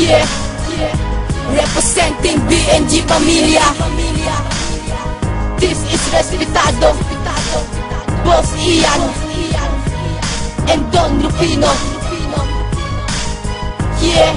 Yeah, representing BNG Pamilya. This is Respetado, Boss Ian and Don Lupino. Yeah.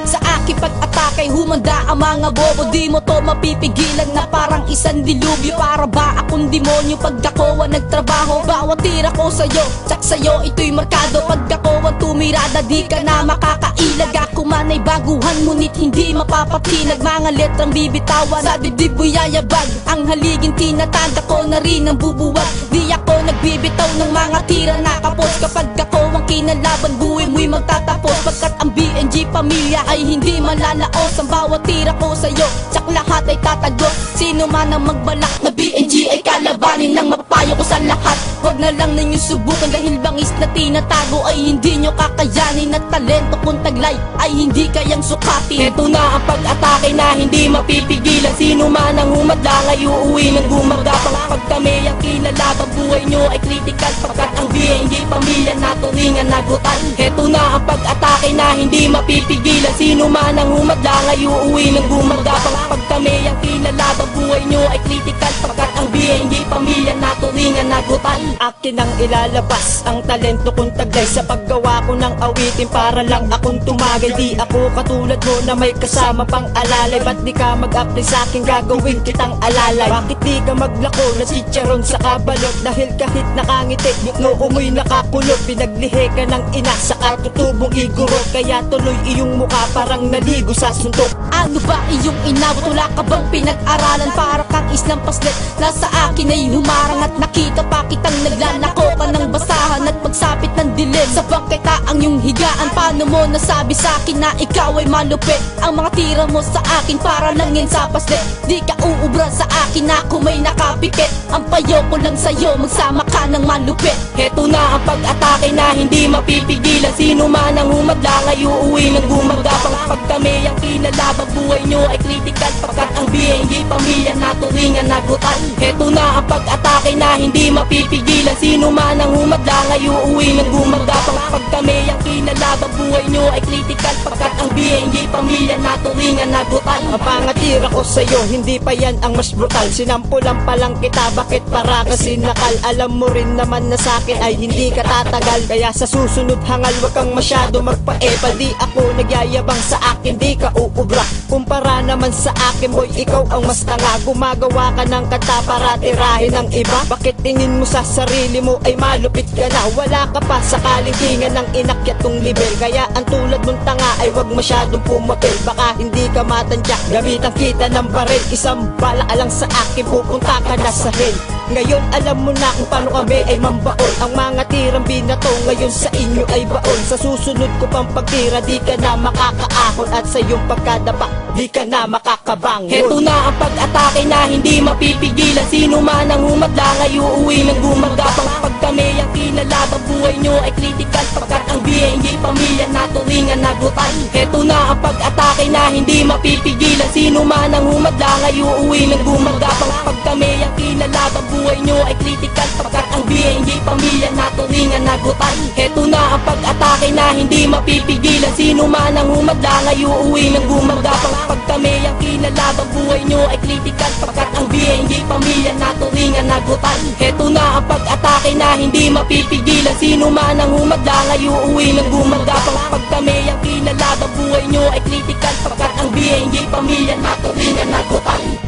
Sa aking pag-atakay humanda ang mga bobo. Di mo to mapipigilan na parang isang dilubyo. Para ba akong demonyo pag ako ang nagtrabaho? Bawat tira ko sa'yo, tsak sa'yo ito'y markado. Pag ako ang tumirada di ka na makakailag. Ako man ay baguhan ngunit hindi mapapatinag. Mga letrang bibitawan sa dibdib mo'y yayabag. Ang haliging tinatanda ko na rin ang bubuwag. Di ako nagbibitaw ng mga tira na kapos. Kapag ako ang kinalaban buhay mo'y magtatapos. Pagkat ang BNG Pamilya ay hindi malalaos. Ang bawat tira ko sa'yo, tsak lahat ay tatagos. Sino man ang magbalak na BNG ay kalabanin ng mapapayo ko sa lahat. Huwag na lang ninyo subukan dahil bangis na tinatago ay hindi nyo kakayanin. At talento kung taglay ay hindi kayang sukatin. Ito na ang pag-atake na hindi mapipigilan. Sino man ang humadlang ay uuwi ng gumagapang. Pag kami ang kinalaban buhay nyo ay critical. Pagkat ang BNG Pamilya na turingan nagutan. Ito na ang pag-atake na hindi mapipigilan. Sino man ang humadlang ay uuwi ng gumagapang. Pag kami ang kinalaban buhay nyo ay critical. Pagkat ang BNG Pamilya na turingan nagutan. Akin ang ilalabas ang talento kong taglay sa paggawa ko ng awitin para lang akong tumagay. Di ako katulad mo na may kasama pang alalay. Ba't di ka mag-apply sa'kin gagawin kitang alalay? Bakit di ka maglako na chicharon sa kabalot? Dahil kahit nakangiti, noo mo'y nakakulot. Pinaglihe ka ng ina sa katutubong igurot. Kaya tuloy iyong mukha parang naligo sa suntok. Ano ba iyong inabot? Wala ka bang pinag-aralan? Para kang islang paslet na sa akin ay humarang. At nakita pa kitang naglalako ka ng basahan at pagsapit ng dilim. Sa bangketa ang iyong higaan. Paano mo nasabi sa akin na ikaw ay malupit? Ang mga tira mo sa akin para lang yan sa paslet. Di ka uubra sa akin na ako may nakapikit. Ang payo ko lang sa'yo, magsama ka ng malupit. Heto na ang pag-atake na hindi mapipigilan. Sino man ang humadlang ay uuwi ng gumagapang. Pag kami ang kinalaban buhay nyo ay critical. Pagkat ang BNG Pamilya na turingan nagutan. Heto na ang pag-atake na hindi mapipigilan. Sino man ang humadlang ay uuwi ng gumagapang. Pag kami ang kinalaban buhay nyo ay critical. Pagkat ang BNG Pamilya na turingan nagutan. Ang pangatira ko sa'yo, hindi pa yan ang mas brutal. Sinampulan pa lang kita, bakit para ka sinakal? Alam mo rin naman na sa'kin ay hindi ka tatagal. Kaya sa susunod hangal, wag kang masyado magpaepal. Di ako nagyayabang sa akin, di ka uubra. Kumpara naman sa akin boy, ikaw ang mas tanga. Gumagawa ka ng kanta para tirahin ng iba. Bakit tingin mo sa sarili mo ay malupit ka na? Wala ka pa sa kalintingan ng inakyat tong level. Kaya ang tulad mong tanga ay wag masyadong pumapel. Baka hindi ka matantyak, gamitan kita ng baril. Isang bala lang sa akin, pupunta ka na sa hell. Ngayon alam mo na kung paano kami ay mambaon. Ang mga tirang binato ngayon sa inyo ay baon. Sa susunod ko pang pagtira di ka na makakaahon. At sa iyong pagkadapa di ka na makakabangon. Heto na ang pag-atake na hindi mapipigilan. Sino man ang humadlang ay uuwi ng gumagapang. Pag kami ang kinalaban buhay nyo ay critical. Pagkat ang BNG Pamilya na turingan nagutan. Heto na ang pag-atake na hindi mapipigilan. Sino man ang humadlang ay uuwi ng gumagapang. Pag kami ang kinalaban buhay nyo ay critical. Pagkat ang BNG Pamilya na turingan nagutan. Heto na ang pag-atake na hindi mapipigilan. Sino man ang humadlang ay uuwi ng gumagapang. Pag kami ang kinalaban buhay nyo ay critical. Pagkat ang BNG Pamilya na turingan nagutan. Heto na ang pag-atake na hindi mapipigilan. Sino man ang humadlang ay uuwi ng gumagapang. Pag kami ang kinalaban buhay nyo ay critical. Pagkat ang BNG Pamilya na turingan nagutan.